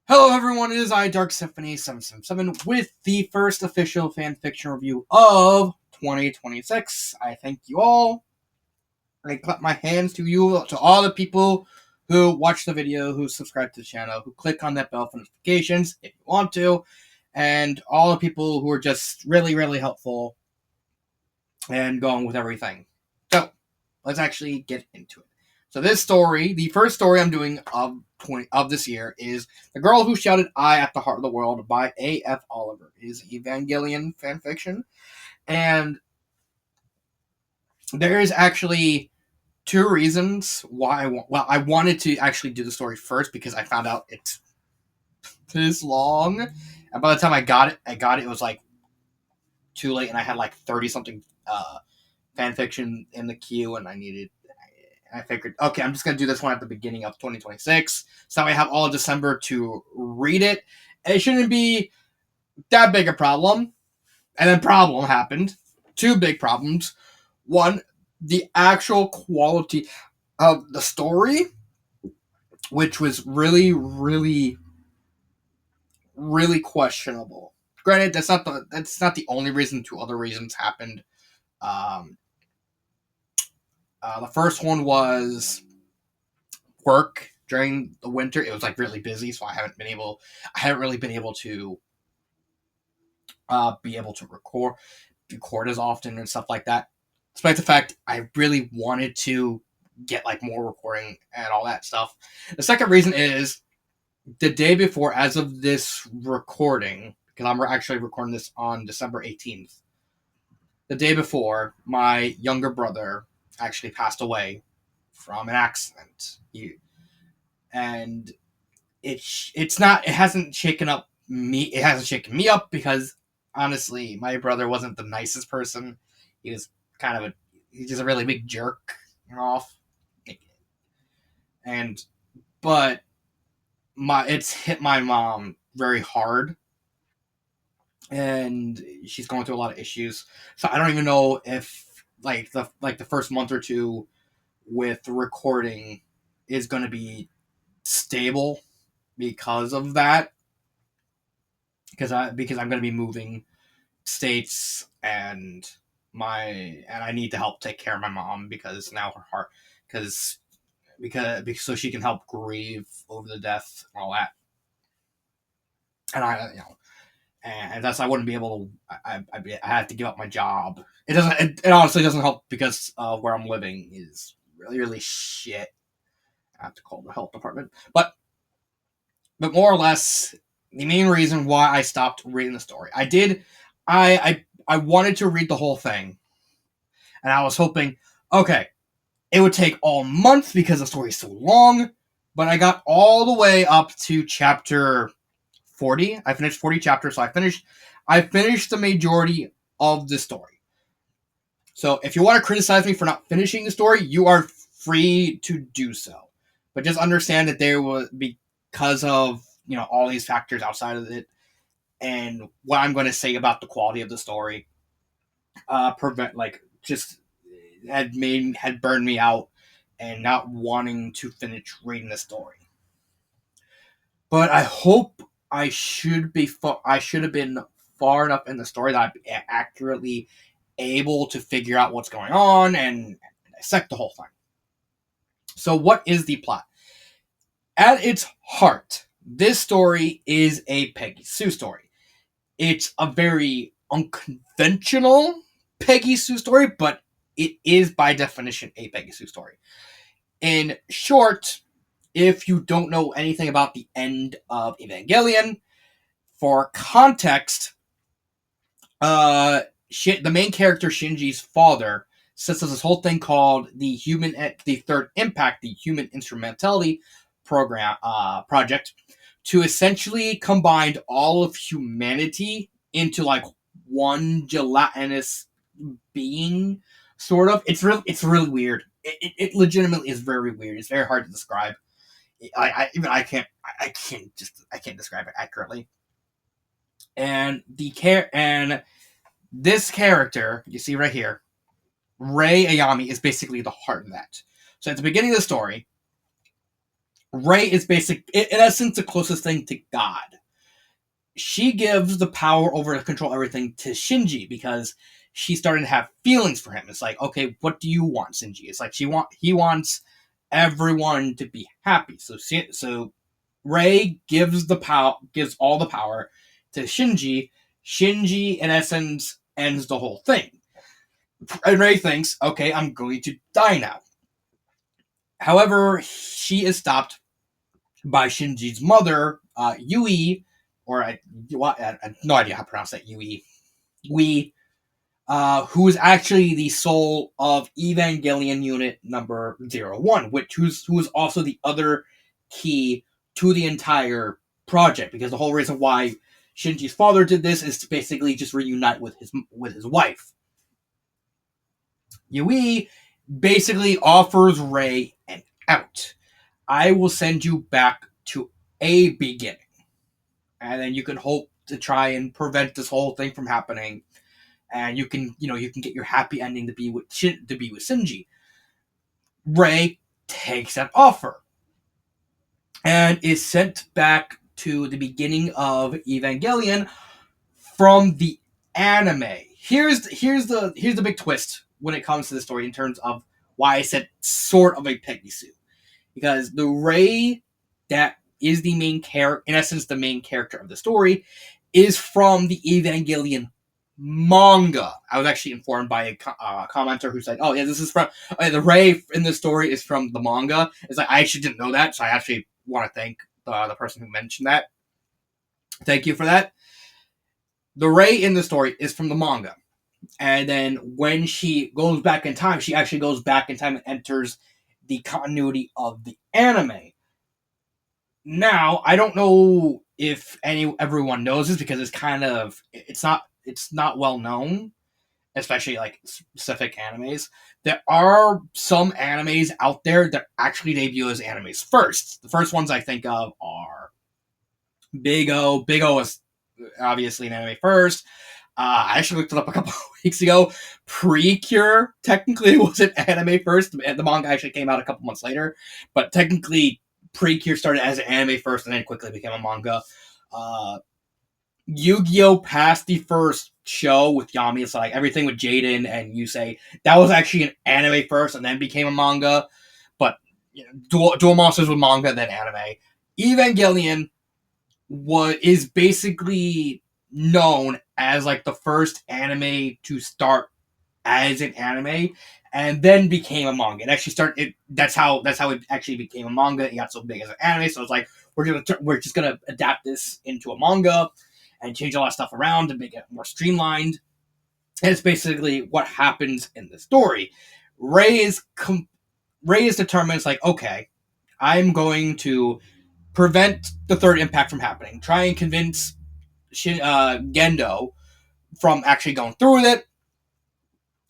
Hello everyone, it is I, Dark Symphony 777, with the first official fanfiction review of 2026. I thank you all. I clap my hands to you, to all the people who watch the video, who subscribe to the channel, who click on that bell for notifications if you want to, and all the people who are just really, really helpful and going with everything. So, let's actually get into it. So this story, the first story I'm doing of this year, is The Girl Who Shouted "I" at the Heart of the World by A.F. Oliver. It is Evangelion fanfiction. And there is actually two reasons why I wanted to actually do the story first, because I found out it's this long. And by the time I got it, it was like too late, and I had like 30 something fanfiction in the queue, and I figured, okay, I'm just going to do this one at the beginning of 2026. So I have all of December to read it. It shouldn't be that big a problem. And then problem happened. Two big problems. One, the actual quality of the story, which was really, really, really questionable. Granted, that's not the only reason. Two other reasons happened. Um, the first one was work during the winter. It was like really busy, so I haven't really been able to be able to record as often and stuff like that. Despite the fact I really wanted to get like more recording and all that stuff. The second reason is the day before, as of this recording, because I'm actually recording this on December 18th. The day before, my younger brother actually passed away from an accident. And it hasn't shaken up me. It hasn't shaken me up, because honestly, my brother wasn't the nicest person. He was he's just a really big jerk off. And but it's hit my mom very hard, and she's going through a lot of issues. So I don't even know if the first month or two with the recording is going to be stable because of that. Because I'm going to be moving states, and I need to help take care of my mom, because now her heart because so she can help grieve over the death and all that. And and that's I wouldn't be able to. I had to give up my job. It honestly doesn't help, because where I'm living is really, really shit. I have to call the health department, but more or less, the main reason why I stopped reading the story, I wanted to read the whole thing, and I was hoping, okay, it would take all month because the story is so long. But I got all the way up to chapter 40. I finished 40 chapters, so I finished the majority of the story. So if you want to criticize me for not finishing the story, you are free to do so. But just understand that there was, because of all these factors outside of it, and what I'm going to say about the quality of the story, just had burned me out, and not wanting to finish reading the story. But I hope I should have been far enough in the story that I'm accurately able to figure out what's going on and dissect the whole thing. So what is the plot? At its heart, this story is a Peggy Sue story. It's a very unconventional Peggy Sue story, but it is by definition a Peggy Sue story. In short, if you don't know anything about the end of Evangelion, for context, the main character Shinji's father sets up this whole thing called the Third Impact, the Human Instrumentality project, to essentially combine all of humanity into like one gelatinous being, sort of. It's really weird. It legitimately is very weird. It's very hard to describe. I can't describe it accurately. And this character you see right here, Rei Ayami, is basically the heart of that. So at the beginning of the story, Rei is in essence the closest thing to God. She gives the power over to control everything to Shinji because she's starting to have feelings for him. It's like, okay, what do you want, Shinji? It's like he wants everyone to be happy. So Rei gives all the power to Shinji. Shinji, in essence, ends the whole thing. And Rei thinks, okay, I'm going to die now. However, she is stopped by Shinji's mother, Yui, or I have no idea how to pronounce that, Yui, who is actually the soul of Evangelion Unit number 01, who is also the other key to the entire project, because the whole reason why Shinji's father did this is to basically just reunite with his wife. Yui basically offers Rei an out. I will send you back to a beginning, and then you can hope to try and prevent this whole thing from happening, and you can get your happy ending to be with Shinji. Rei takes that offer and is sent back to the beginning of Evangelion from the anime. Here's the big twist when it comes to the story in terms of why I said sort of a Peggy Sue, because the Rei that is the main character, in essence, the main character of the story, is from the Evangelion manga. I was actually informed by a commenter who said, "Oh yeah, this is from the Rei in this story is from the manga." It's like I actually didn't know that, so I actually want to thank the person who mentioned that. Thank you for that. The Rei in the story is from the manga, and then when she goes back in time, she actually goes back in time and enters the continuity of the anime. Now, I don't know if everyone knows this because it's not well known, especially like specific animes. There are some animes out there that actually debut as animes first. The first ones I think of are Big O. Big O is obviously an anime first. I actually looked it up a couple of weeks ago. Precure technically was an anime first. The manga actually came out a couple months later, but technically Precure started as an anime first and then quickly became a manga. Yu-Gi-Oh! Passed the first show with Yami. It's like everything with Jaden and Yusei. That was actually an anime first and then became a manga. But Duel Monsters was manga, then anime. Evangelion is basically known as like the first anime to start as an anime and then became a manga. It actually started. That's how it actually became a manga. It got so big as an anime. So it's like we're just gonna adapt this into a manga and change a lot of stuff around to make it more streamlined. And it's basically what happens in the story. Rei is determined. It's like, okay, I'm going to prevent the third impact from happening. Try and convince Gendo from actually going through with it,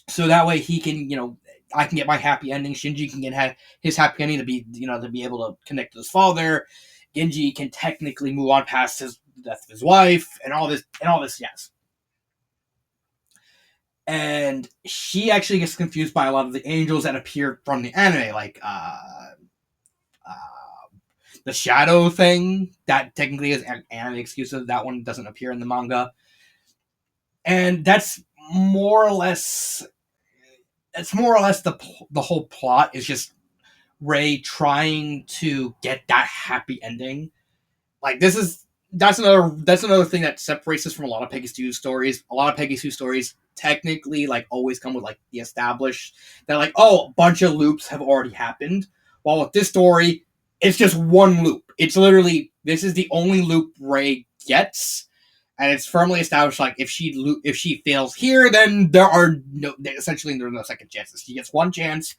so that way he can, I can get my happy ending. Shinji can get his happy ending to be able to connect to his father. Genji can technically move on past the death of his wife and all this, yes. And she actually gets confused by a lot of the angels that appeared from the anime, like the shadow thing that technically is anime exclusive. That one doesn't appear in the manga, and that's more or less the whole plot is just Rei trying to get that happy ending. Like that's another thing that separates us from a lot of Peggy Sue stories. A lot of Peggy Sue stories technically like always come with like the established that like, oh, a bunch of loops have already happened. While with this story, it's just one loop. It's literally this is the only loop Rei gets, and it's firmly established. Like if she fails here, then there's no second chances. She gets one chance.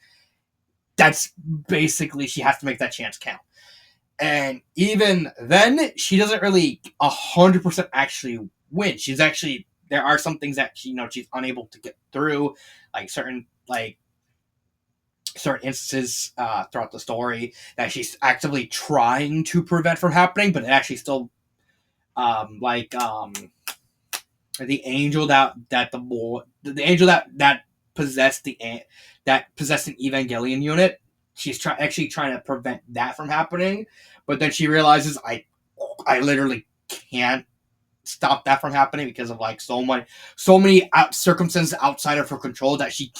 That's basically she has to make that chance count. And even then, she doesn't really 100% actually win. There are some things that she's unable to get through, like certain instances throughout the story that she's actively trying to prevent from happening, but it actually still the angel the angel that possessed an Evangelion unit. she's actually trying to prevent that from happening, but then she realizes I literally can't stop that from happening because of like so many circumstances outside of her control that she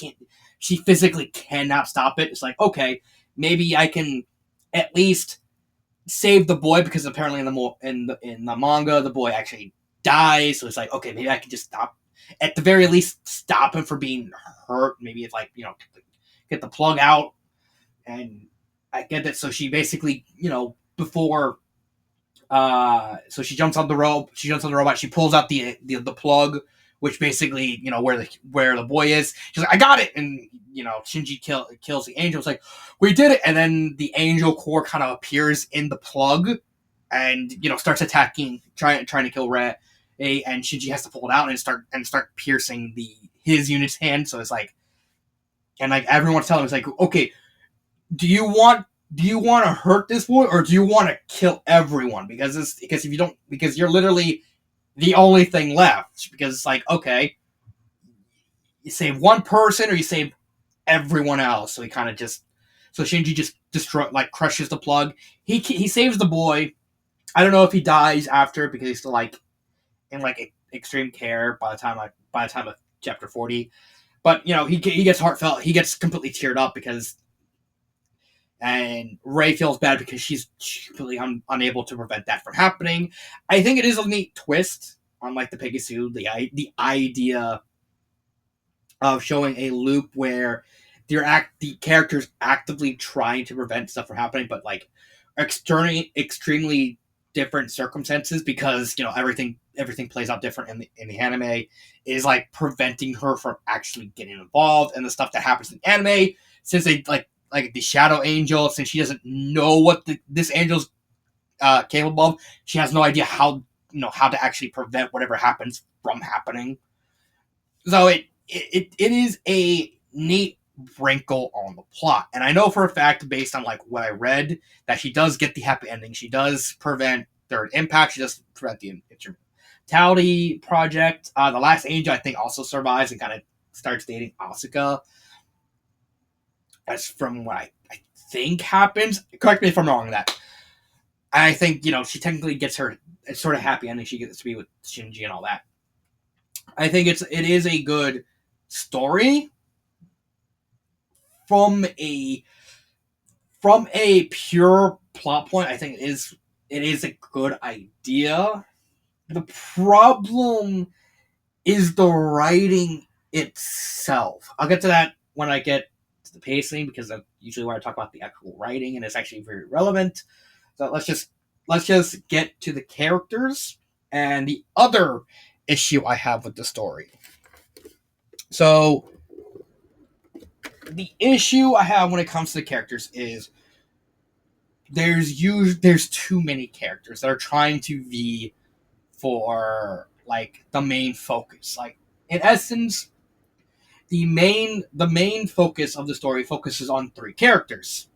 physically cannot stop it. It's like, okay, maybe I can at least save the boy, because apparently in the manga the boy actually dies. So it's like, okay, maybe I can just stop, at the very least, stop him from being hurt. Maybe it's like, get the plug out. And I get that. So she basically, before so she jumps on the rope. She jumps on the robot. She pulls out the plug, which basically, where the boy is. She's like, I got it, and Shinji kills the angel. It's like, we did it, and then the angel core kind of appears in the plug, and starts attacking, trying to kill Rei, and Shinji has to pull it out and start piercing his unit's hand. So it's like, and like everyone's telling him, it's like, okay, do you want to hurt this boy, or do you want to kill everyone? Because if you don't, because you're literally the only thing left. Because it's like, okay, you save one person or you save everyone else. So Shinji just crushes the plug. He saves the boy. I don't know if he dies after, because he's still like in like extreme care by the time of chapter 40. But he gets heartfelt. He gets completely teared up and Rei feels bad because she's completely unable to prevent that from happening. I think it is a neat twist on like the Pegasus, the idea of showing a loop where the characters actively trying to prevent stuff from happening, but like extremely different circumstances, because everything plays out different in the anime, is like preventing her from actually getting involved in the stuff that happens in anime, since they like the Shadow Angel, since she doesn't know what this angel's capable of. She has no idea how to actually prevent whatever happens from happening. So it is a neat wrinkle on the plot, and I know for a fact, based on like what I read, that she does get the happy ending. She does prevent Third Impact. She does prevent the Instrumentality Project. The Last Angel, I think, also survives and kind of starts dating Asuka. That's from what I think happens. Correct me if I'm wrong on that. I think, she technically gets her sort of happy ending. She gets to be with Shinji and all that. I think it is a good story from a pure plot point. I think it is a good idea. The problem is the writing itself. I'll get to that when I get to the pacing, because that's usually where I talk about the actual writing, and it's actually very relevant. So let's just get to the characters and the other issue I have with the story. So the issue I have when it comes to the characters is there's too many characters that are trying to be for like the main focus. Like, in essence, the main focus of the story focuses on 3 characters.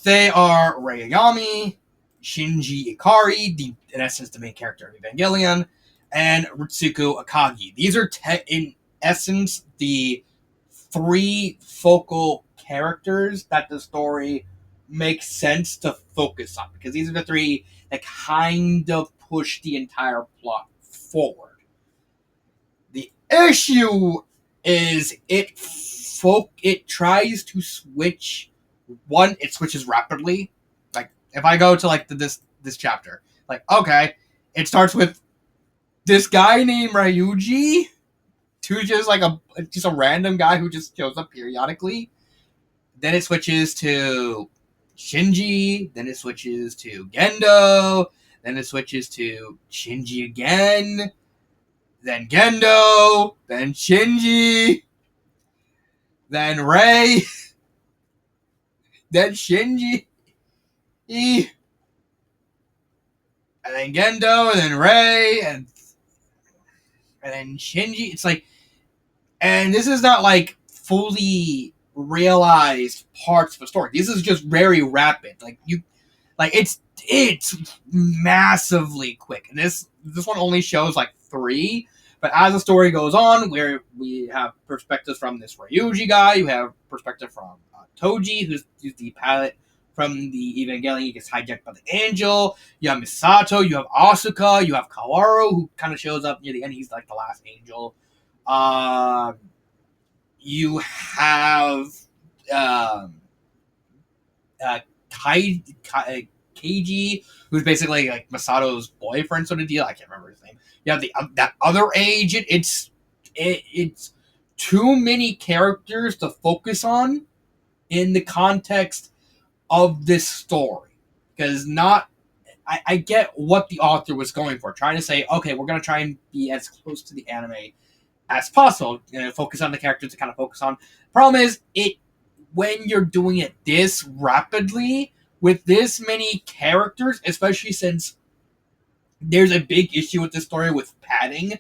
They are Rei Yagami, Shinji Ikari, in essence the main character of Evangelion, and Ritsuko Akagi. These are in essence the 3 focal characters that the story makes sense to focus on, because these are the 3 that kind of push the entire plot forward. The issue is it tries to switch. One, it switches rapidly. Like, if I go to like this chapter, like, okay, it starts with this guy named Ryuji, who's just like a random guy who just shows up periodically. Then it switches to Shinji. Then it switches to Gendo. Then it switches to Shinji again. Then Gendo. Then Shinji. Then Rei. Then Shinji. And then Gendo. And then Rei. And then Shinji. It's like, and this is not like fully realized parts of the story. This is just very rapid. It's massively quick. And this one only shows like 3, but as the story goes on, where we have perspectives from this Ryuji guy, you have perspective from Toji, who's the pilot from the Evangelion. He gets hijacked by the Angel. You have Misato. You have Asuka. You have Kaworu, who kind of shows up near the end. He's like the last Angel. You have um, Keiji, who's basically like Masato's boyfriend, sort of deal. I can't remember his name. You have that other agent. It's too many characters to focus on in the context of this story, because I get what the author was going for, trying to say, okay, we're going to try and be as close to the anime as possible, focus on the characters to kind of focus on. Problem is, when you're doing it this rapidly with this many characters, especially since there's a big issue with this story with padding.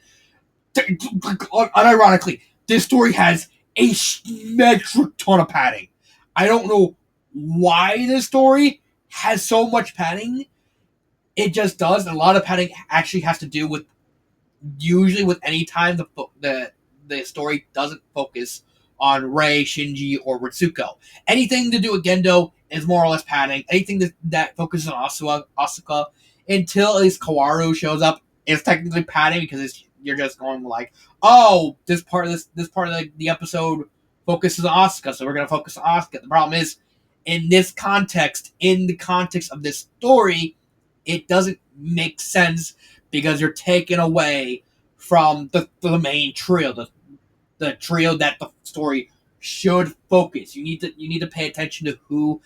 Unironically, this story has a metric ton of padding. I don't know why this story has so much padding. It just does. And a lot of padding actually has to do with, usually with any time the story doesn't focus on Rei, Shinji, or Ritsuko. Anything to do with Gendo is more or less padding. Anything that focuses on Asuka, until at least Kaworu shows up, is technically padding, because you're just going like, oh, this part of the episode focuses on Asuka, so we're gonna focus on Asuka. The problem is, in the context of this story, it doesn't make sense, because you're taken away from the main trio, the trio that the story should focus. You need to pay attention to who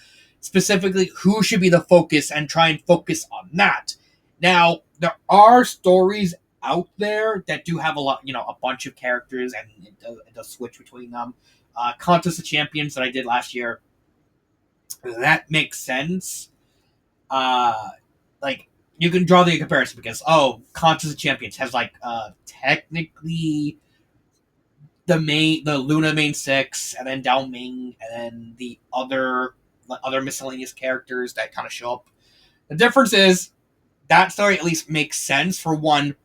should be the focus, and try and focus on that. Now, there are stories out there that do have a bunch of characters, and it does switch between them. Contest of Champions that I did last year, that makes sense. Like, you can draw the comparison, because Contest of Champions has technically the Luna main six, and then Dao Ming, and then the other miscellaneous characters that kind of show up. The difference is that story at least makes sense. For one,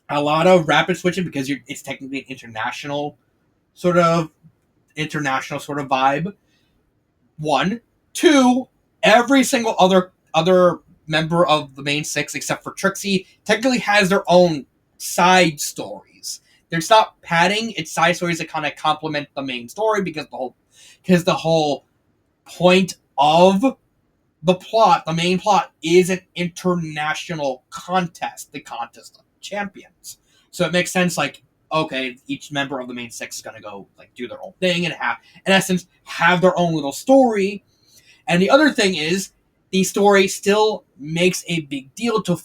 a lot of rapid switching, because it's technically an international sort of vibe. One, two, every single other member of the main six, except for Trixie, technically has their own side stories. There's not padding; it's side stories that kind of complement the main story, because the whole point of the main plot, is an international contest, the Contest of Champions. So it makes sense, like, okay, each member of the main six is going to go do their own thing, and in essence, have their own little story. And the other thing is, the story still makes a big deal to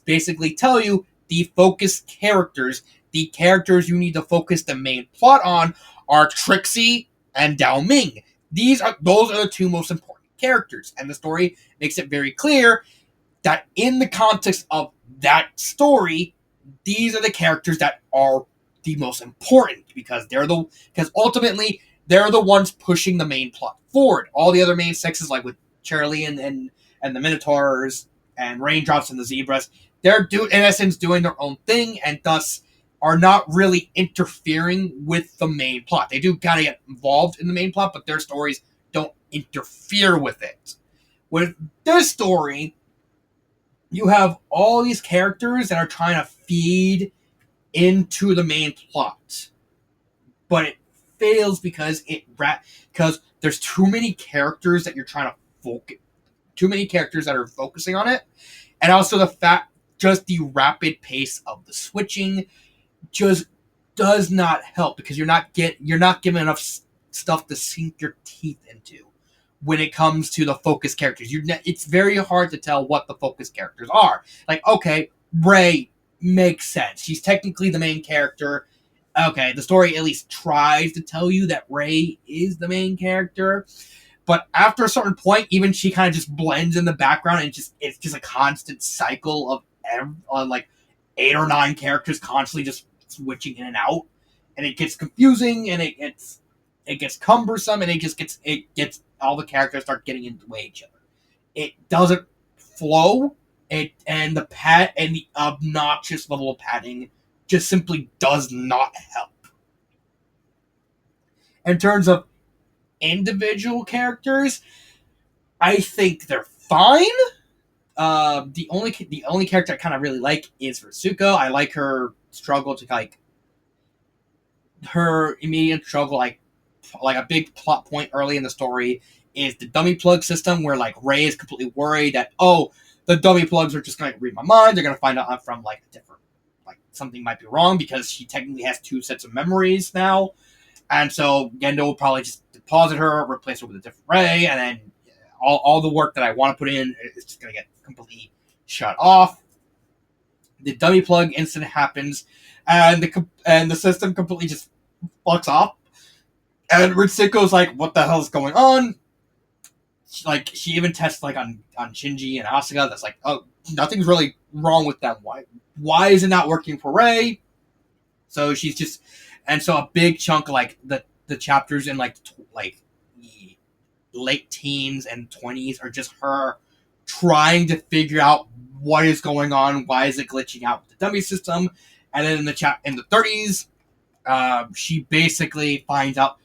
basically tell you the focus characters. The characters you need to focus the main plot on are Trixie and Dao Ming. Those are the two most important characters, and the story makes it very clear that in the context of that story, these are the characters that are the most important, because ultimately they're the ones pushing the main plot forward. All the other main sexes, like with Charlie and the Minotaurs and Raindrops and the Zebras, they're in essence doing their own thing, and thus are not really interfering with the main plot. They do kind of get involved in the main plot, but their stories don't interfere with it. With this story, you have all these characters that are trying to feed into the main plot, but it fails because there's too many characters that you're trying to focus. Too many characters that are focusing on it, and also just the rapid pace of the switching just does not help, because you're not given enough stuff to sink your teeth into when it comes to the focus characters. It's very hard to tell what the focus characters are. Like, okay, Rei makes sense. She's technically the main character. Okay, the story at least tries to tell you that Rei is the main character. But after a certain point, even she kind of just blends in the background, and it's just a constant cycle of 8 or 9 characters constantly just switching in and out, and it gets confusing, and it gets cumbersome, and it gets all the characters start getting in the way of each other. It doesn't flow, and the obnoxious level of padding just simply does not help. In terms of individual characters, I think they're fine. The only character I kind of really like is Ritsuko. I like her struggle to like her immediate struggle, like a big plot point early in the story is the dummy plug system, where like Ray is completely worried that the dummy plugs are just going to read my mind. They're going to find out I'm from like a different, like something might be wrong because she technically has two sets of memories now, and so Gendo will probably just deposit her, replace her with a different Ray, and then all the work that I want to put in is just going to get completely shut off. The dummy plug incident happens, and the system completely just fucks off. And Ritsuko's like, "What the hell's going on?" She even tests like on Shinji and Asuka. That's like, oh, nothing's really wrong with them. Why is it not working for Ray? So she's just, and so a big chunk of like the chapters in like the late teens and 20s are just her trying to figure out what is going on. Why is it glitching out with the dummy system? And then in the 30s, she basically finds out.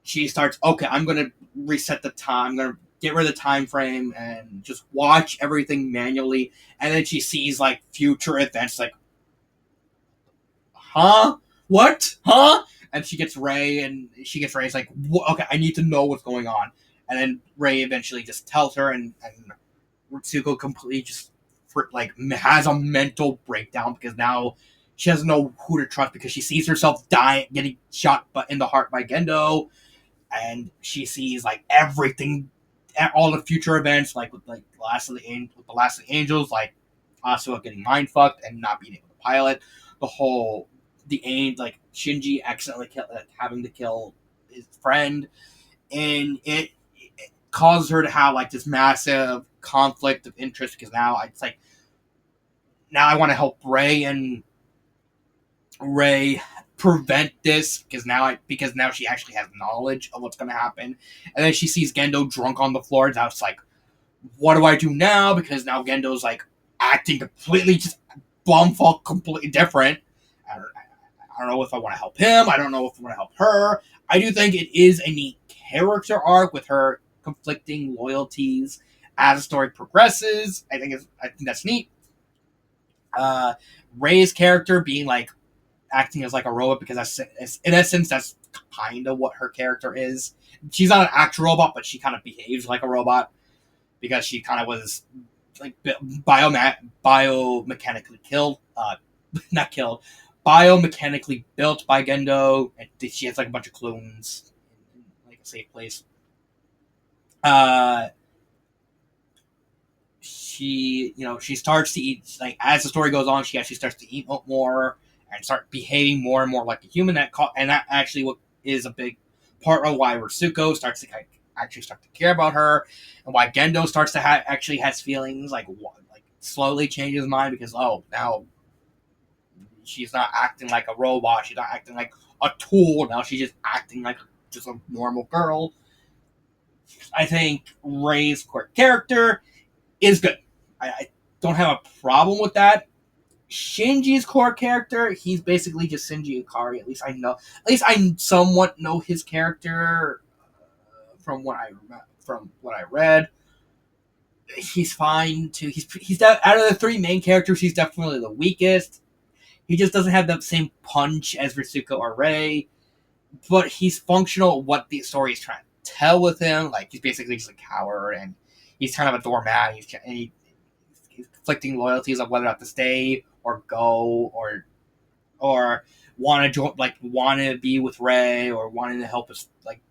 She starts, okay, I'm going to reset the time. I'm going to get rid of the time frame and just watch everything manually. And then she sees like future events, like, huh? What? Huh? And she gets Ray, and Ray's like, okay, I need to know what's going on. And then Ray eventually just tells her, and Ritsuko completely just like has a mental breakdown because now she doesn't know who to trust because she sees herself dying, getting shot in the heart by Gendo, and she sees like everything, all the future events, like with like the last of the Angels, like Asuka getting mind fucked and not being able to pilot, like Shinji accidentally having to kill his friend, and it causes her to have like this massive conflict of interest because now it's like now I want to help Ray prevent this because now she actually has knowledge of what's going to happen, and then she sees Gendo drunk on the floor, and now it's like, what do I do now? Because now Gendo's like acting completely just bumfuck, completely different. I don't know if I want to help him. I don't know if I want to help her. I do think it is a neat character arc with her conflicting loyalties as the story progresses. I think that's neat. Ray's character being like acting as like a robot because that's in essence that's kind of what her character is. She's not an actual robot, but she kind of behaves like a robot because she kind of was like biomechanically killed, not killed, biomechanically built by Gendo, and she has like a bunch of clones in like a safe place. She starts to eat, like as the story goes on, she actually starts to eat more and start behaving more and more like a human. And that actually what is a big part of why Ritsuko starts to actually start to care about her, and why Gendo starts to actually has feelings, like slowly changes his mind because now she's not acting like a robot, she's not acting like a tool, now she's just acting like just a normal girl. I think Ray's core character is good. I don't have a problem with that. Shinji's core character, he's basically just Shinji Ikari. At least I somewhat know his character from what I read. He's fine too. Out of the three main characters, he's definitely the weakest. He just doesn't have the same punch as Ritsuko or Ray, but he's functional at what the story is trying to tell with him. Like he's basically just a coward, and he's kind of a doormat. He's conflicting loyalties of whether or not to stay or go or want to be with Ray or wanting to help us like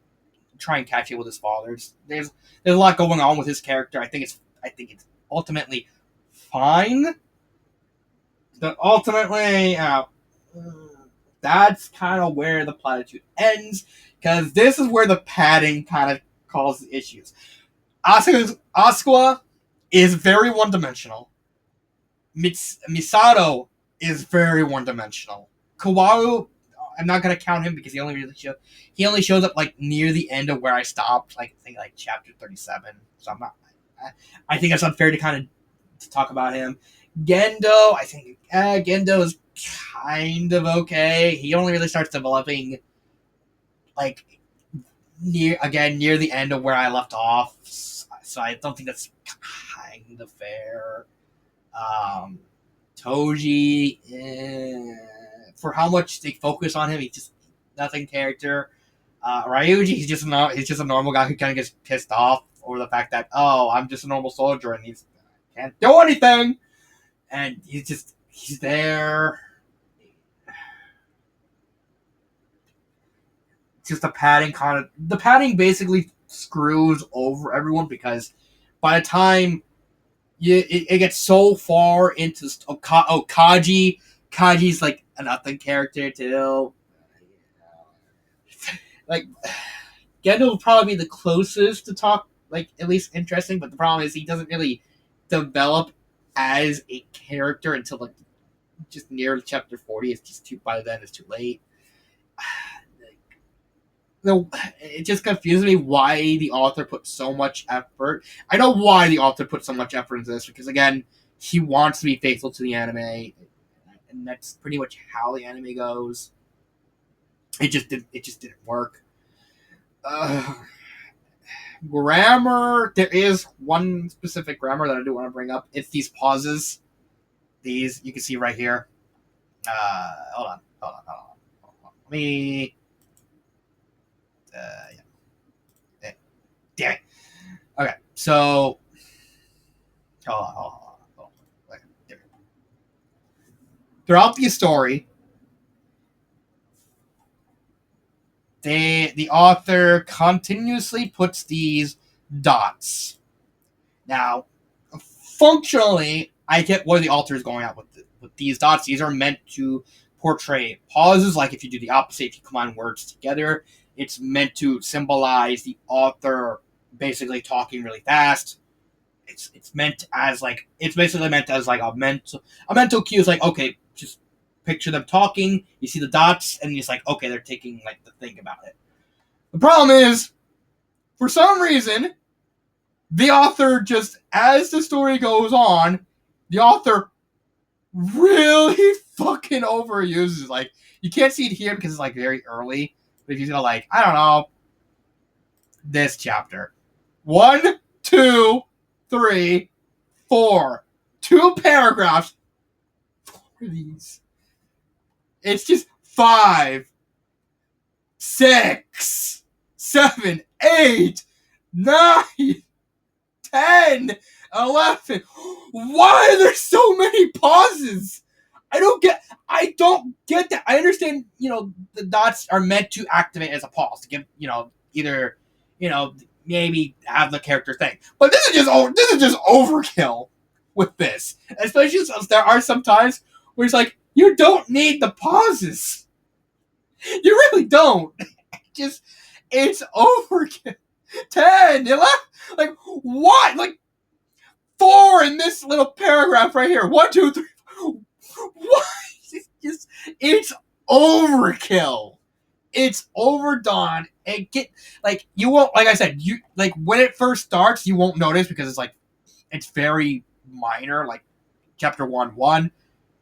try and catch it with his father. There's a lot going on with his character. I think it's ultimately fine. But ultimately, that's kind of where the platitude ends because this is where the padding kind of causes issues. Asuka is very one-dimensional. Misato is very one-dimensional. Kaworu, I'm not gonna count him because he only shows up like near the end of where I stopped, like I think like chapter 37. So I think that's unfair to kind of talk about him. Gendo, I think Gendo is kind of okay. He only really starts developing like near the end of where I left off, so I don't think that's kind of fair. Um, Toji, for how much they focus on him, he's just nothing character. Ryuji, he's just a normal guy who kind of gets pissed off over the fact that, oh, I'm just a normal soldier and he's can't do anything, and he's there. Just the padding basically screws over everyone because by the time it gets so far into Kaji's like a nothing character too. Like Gendo will probably be the closest to talk, like at least interesting, but the problem is he doesn't really develop as a character until like just near chapter 40. It's just too by then it's too late. No, it just confuses me why the author put so much effort. I know why the author put so much effort into this because again, he wants to be faithful to the anime, and that's pretty much how the anime goes. It just didn't work. Uh, Grammar. There is one specific grammar that I do want to bring up. It's these pauses. These you can see right here. Hold on. Let me. Yeah. Damn it. Okay, so hold on. Wait, throughout the story, the author continuously puts these dots. Now, functionally, I get where the author is going at with these dots. These are meant to portray pauses, like if you do the opposite, if you combine words together, it's meant to symbolize the author basically talking really fast. It's meant as like it's basically meant as like a mental cue. Is like okay, just picture them talking. You see the dots, and it's like okay, they're taking like to think about it. The problem is, for some reason, the author just as the story goes on, the author really fucking overuses. Like you can't see it here because it's like very early. But if you go like I don't know, this chapter, 1, 2, 3, 4, 2 paragraphs. For these, it's just 5, 6, 7, 8, 9, 10, 11. Why are there so many pauses? I don't get that. I understand, the dots are meant to activate as a pause to give, either, maybe have the character think. But this is just overkill with this. Especially since there are some times where it's like, you don't need the pauses. You really don't. Just it's overkill. 10, 11, like what? Like 4 in this little paragraph right here. 1, 2, 3. What? It's overkill. It's overdone. It get like you won't like I said you like when it first starts you won't notice because it's very minor like chapter 1, 1,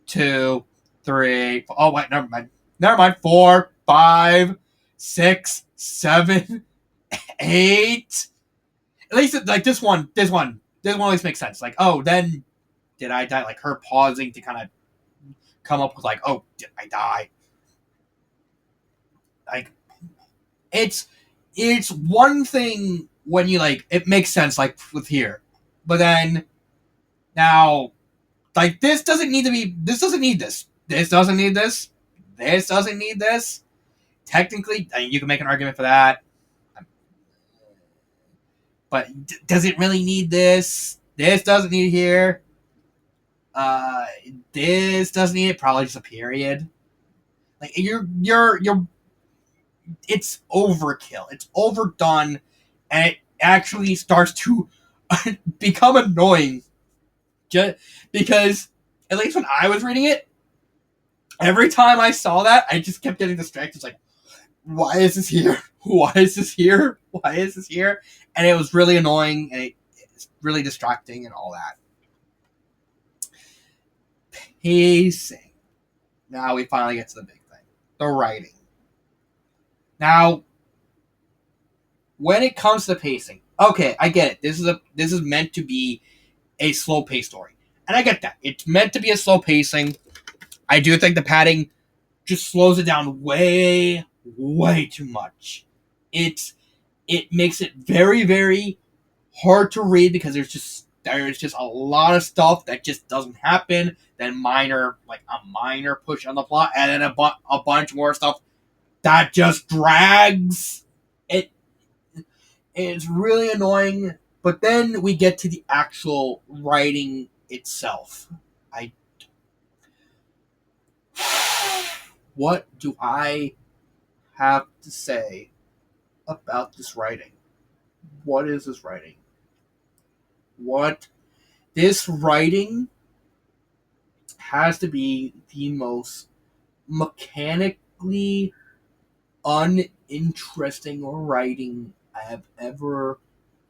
2, 3. Oh wait, never mind. 4, 5, 6, 7, 8. At least like this one always makes sense. Like oh then did I die? Like her pausing to kind of come up with like oh did I die? Like it's one thing when you like it makes sense like with here, but then now like this doesn't need this. This doesn't need this. This doesn't need this. Technically, I mean, you can make an argument for that, but does it really need this? This doesn't need it here. Uh, this doesn't need it. Probably just a period. Like you're it's overkill. It's overdone, and it actually starts to become annoying. Just because, at least when I was reading it, every time I saw that, I just kept getting distracted. It's like, why is this here? Why is this here? Why is this here? And it was really annoying, and it's really distracting, and all that. Pacing. Now we finally get to the big thing: the writing. Now, when it comes to pacing, okay, I get it. This is meant to be a slow paced story, and I get that. It's meant to be a slow pacing. I do think the padding just slows it down way, way too much. It makes it very, very hard to read because there's just a lot of stuff that just doesn't happen. Then a minor push on the plot, and then a bunch more stuff that just drags. It is really annoying. But then we get to the actual writing itself. I what do I have to say about this writing? What is this writing? What this writing has to be the most mechanically uninteresting writing I have ever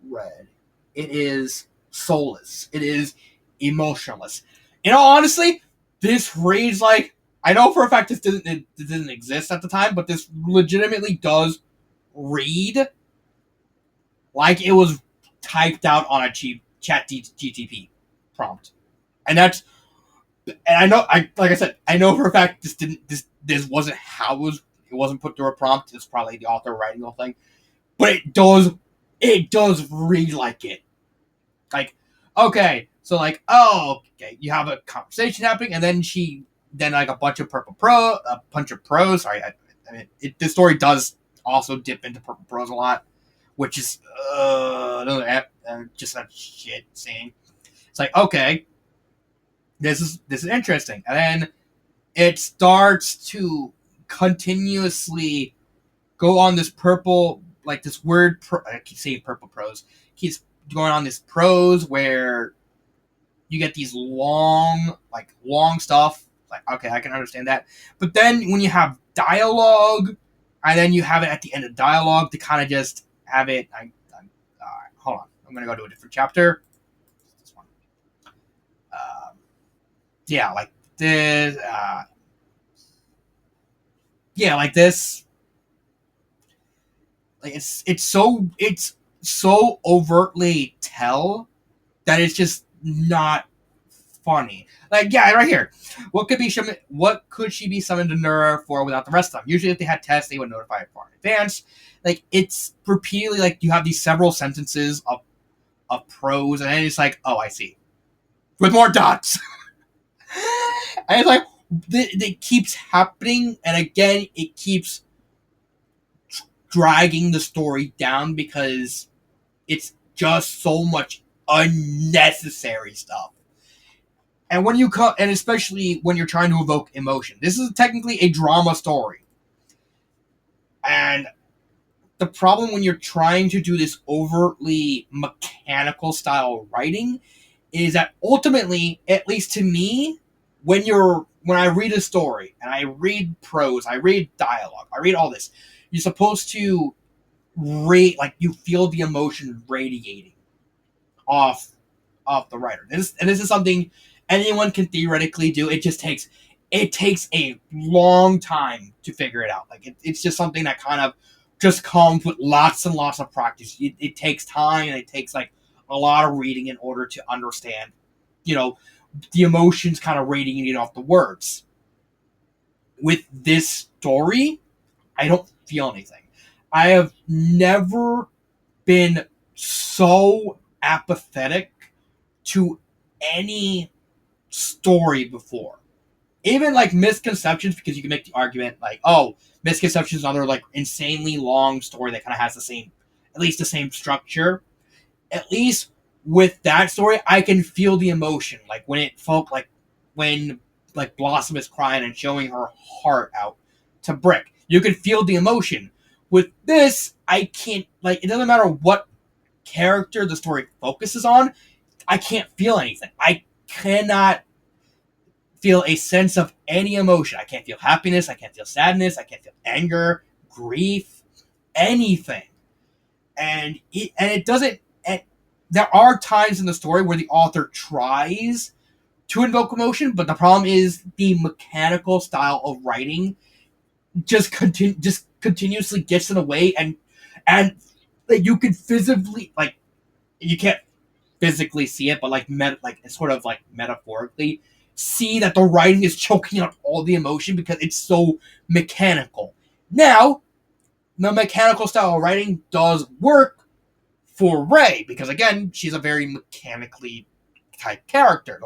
read. It is soulless. It is emotionless. In all honesty, this reads like, I know for a fact this didn't exist at the time, but this legitimately does read like it was typed out on a cheap chat GTP prompt. And that's and I know like I said, I know for a fact this wasn't how it wasn't put through a prompt. It's probably the author writing the whole thing. But it does read like it. Like, okay, so like, oh, okay, you have a conversation happening, and then like a bunch of prose. Sorry, I mean, this story does also dip into purple prose a lot, which is just a shit scene. It's like, okay, this is interesting, and then it starts to continuously go on this purple, like this word. I keep saying purple prose. Keeps going on this prose where you get these long stuff. Like, okay, I can understand that. But then when you have dialogue, and then you have it at the end of dialogue to kind of just have it. Hold on. I'm gonna go to a different chapter. This one. Yeah, like this. Yeah, like this. Like it's so overtly tell that it's just not funny. Like, yeah, right here. What could she be summoned to Nura for without the rest of them? Usually, if they had tests, they would notify it far in advance. Like, it's repeatedly like you have these several sentences of prose, and then it's like, oh, I see, with more dots. And it's like it keeps happening, and again, it keeps dragging the story down because it's just so much unnecessary stuff. And and especially when you're trying to evoke emotion, this is technically a drama story. And the problem when you're trying to do this overtly mechanical style writing is that ultimately, at least to me, when I read a story and I read prose, I read dialogue, I read all this, you're supposed to rate, like, you feel the emotion radiating off the writer. This is something anyone can theoretically do. It takes a long time to figure it out. Like, it's just something that kind of just comes with lots and lots of practice. It takes time, and it takes like a lot of reading in order to understand, the emotions kind of radiating off the words. With this story, I don't feel anything. I have never been so apathetic to any story before. Even like Misconceptions, because you can make the argument like, oh, Misconceptions is another like insanely long story that kind of has at least the same structure. At least with that story, I can feel the emotion, like when like Blossom is crying and showing her heart out to Brick. You can feel the emotion. With this, I can't, like, it doesn't matter what character the story focuses on, I can't feel anything. I cannot feel a sense of any emotion. I can't feel happiness. I can't feel sadness. I can't feel anger, grief, anything. And it doesn't. And there are times in the story where the author tries to invoke emotion, but the problem is the mechanical style of writing just continuously gets in the way and like you can physically, like, you can't physically see it, but like sort of like metaphorically see that the writing is choking out all the emotion because it's so mechanical. Now, the mechanical style of writing does work for Rey because again, she's a very mechanically type character.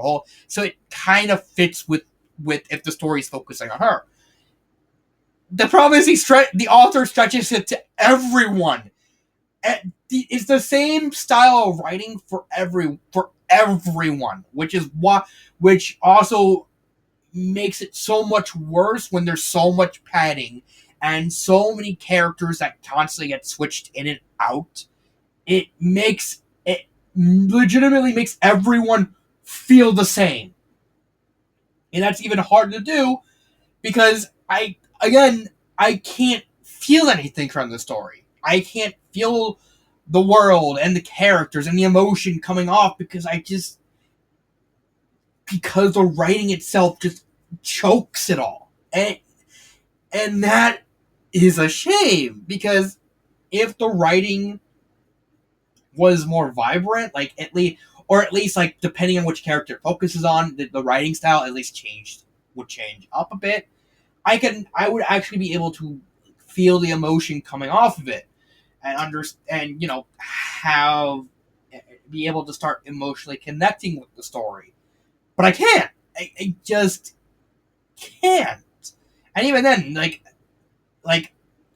So it kind of fits with if the story is focusing on her. The problem is the author stretches it to everyone. It's the same style of writing for everyone, which also makes it so much worse when there's so much padding and so many characters that constantly get switched in and out. It legitimately makes everyone feel the same, and that's even hard to do because I can't feel anything from the story. I can't feel the world and the characters and the emotion coming off because the writing itself just chokes it all. And that is a shame because if the writing was more vibrant, like at least like depending on which character it focuses on, the writing style at least would change up a bit. I would actually be able to feel the emotion coming off of it and understand, have be able to start emotionally connecting with the story. But I can't. I just can't. And even then, like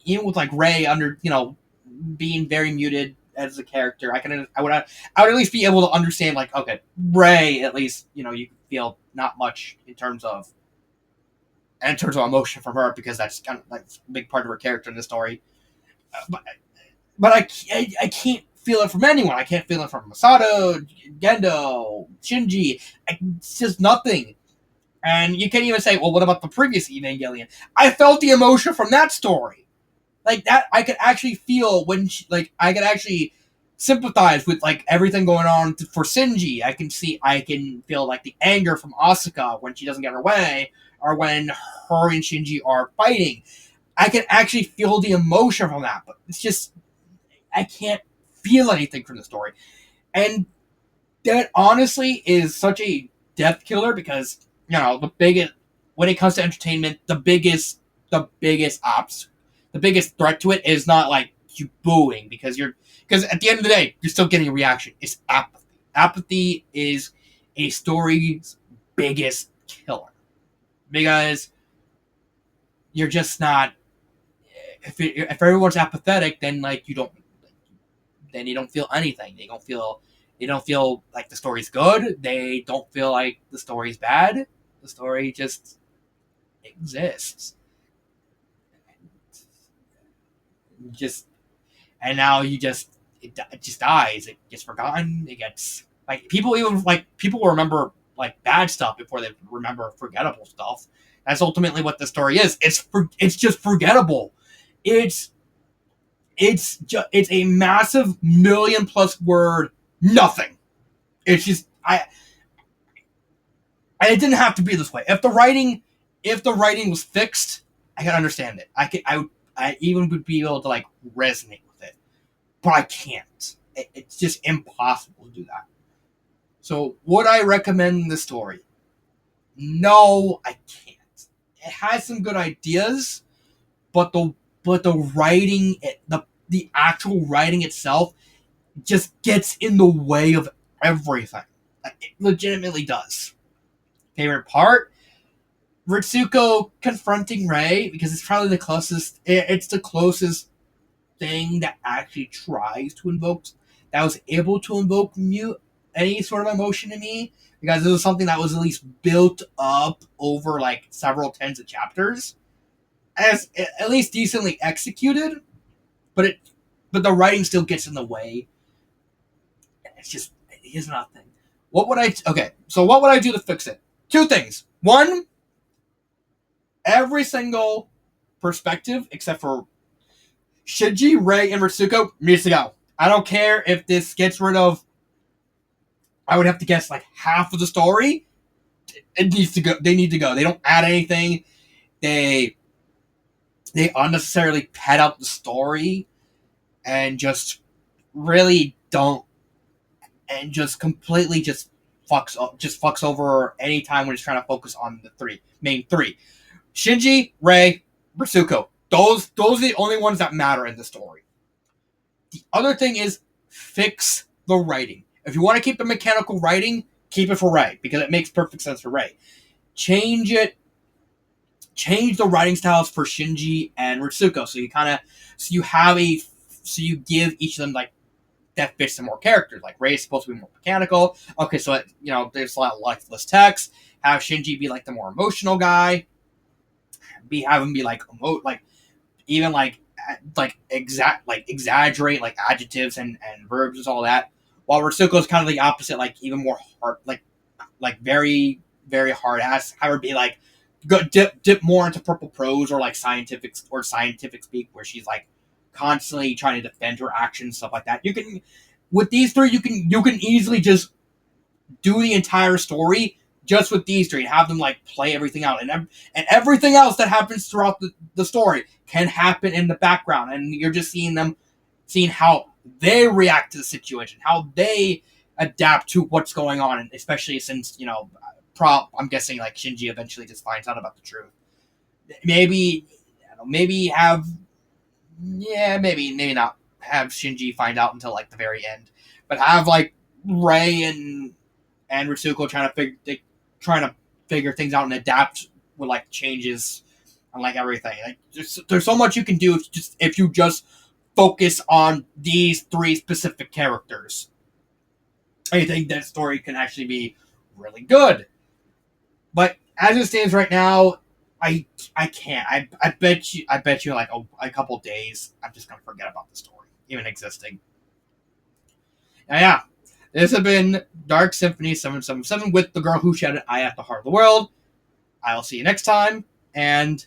even with like Rey under being very muted as a character, I would at least be able to understand like okay, Rey at least you can feel not much in terms of emotion from her because that's kind of like a big part of her character in the story. But I can't feel it from anyone. I can't feel it from Masato, Gendo, Shinji. It's just nothing. And you can't even say, well, what about the previous Evangelion? I felt the emotion from that story. Like that, I could actually feel I could actually sympathize with like everything going on for Shinji. I can feel like the anger from Asuka when she doesn't get her way, or when her and Shinji are fighting. I can actually feel the emotion from that, but it's just I can't feel anything from the story. And that honestly is such a death killer because the biggest when it comes to entertainment, the biggest threat to it is not like you booing because at the end of the day you're still getting a reaction. It's apathy. Apathy is a story's biggest killer because you're just not. If everyone's apathetic, then you don't feel anything. They don't feel like the story's good. They don't feel like the story's bad. The story just exists. Just and now it just dies. It gets forgotten. It gets people will remember like bad stuff before they remember forgettable stuff. That's ultimately what the story is. It's just forgettable. It's it's a massive million-plus word nothing. It's just and it didn't have to be this way. If the writing was fixed, I could understand it. I even would be able to like resonate with it, but I can't. It's just impossible to do that. So would I recommend the story? No, I can't. It has some good ideas, but the writing, the actual writing itself, just gets in the way of everything. It legitimately does. Favorite part? Ritsuko confronting Rey because it's probably the closest. It's the closest thing that actually tries to invoke, that was able to invoke any sort of emotion in me because this was something that was at least built up over like several tens of chapters, as at least decently executed, but the writing still gets in the way. It's just it is nothing. What would I do to fix it? Two things. One, every single perspective except for Shinji, Rey, and Ritsuko needs to go. I don't care if this gets rid of. I would have to guess like half of the story. It needs to go. They need to go. They don't add anything. They unnecessarily pad out the story and just really don't, and just completely fucks over any time when it's trying to focus on the main three: Shinji, Rei, Rasuko. Those are the only ones that matter in the story. The other thing is fix the writing. If you want to keep the mechanical writing, keep it for Rei because it makes perfect sense for Rei. Change the writing styles for Shinji and Ritsuko, so you give each of them like that fits some more characters. Like Rei is supposed to be more mechanical. Okay, so there's a lot of lifeless text. Have Shinji be like the more emotional guy. Have him be like even exaggerate like adjectives and verbs and all that. While Ritsuko's kind of the opposite, like even more hard, like very very hard ass. Have her be like go dip more into purple prose or like scientific speak, where she's like constantly trying to defend her actions, stuff like that. You can with these three, you can easily just do the entire story just with these three and have them like play everything out, and everything else that happens throughout the story can happen in the background, and you're just seeing how they react to the situation, how they adapt to what's going on, and especially since I'm guessing like Shinji eventually just finds out about the truth. Maybe maybe have maybe not have Shinji find out until like the very end, but have like Rei and Ritsuko trying to figure things out and adapt with like changes and like everything. Like there's so much you can do if you just focus on these three specific characters. I think that story can actually be really good. But as it stands right now, I can't. I bet you like a couple days I'm just gonna forget about the story even existing. Now, yeah, this has been Dark Symphony 777 with the girl who shouted "I at the heart of the world." I'll see you next time, and